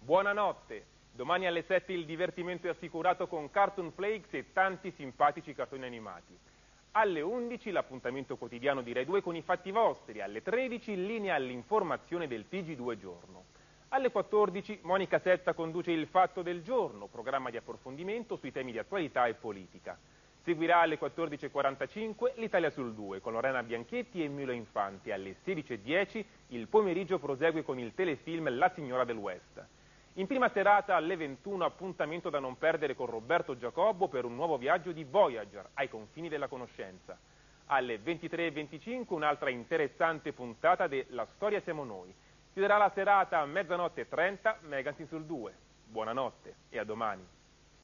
Buonanotte! Domani alle 7 il divertimento è assicurato con Cartoon Flakes e tanti simpatici cartoni animati. Alle 11 l'appuntamento quotidiano di Rai 2 con i fatti vostri, alle 13 in linea all'informazione del TG2 Giorno. Alle 14 Monica Setta conduce il Fatto del Giorno, programma di approfondimento sui temi di attualità e politica. Seguirà alle 14.45 l'Italia sul 2 con Lorena Bianchetti e Milo Infante. Alle 16.10 il pomeriggio prosegue con il telefilm La signora del West. In prima serata alle 21 appuntamento da non perdere con Roberto Giacobbo per un nuovo viaggio di Voyager ai confini della conoscenza. Alle 23.25 un'altra interessante puntata de La storia siamo noi. Chiuderà la serata a 00:30 Magazine sul 2. Buonanotte e a domani.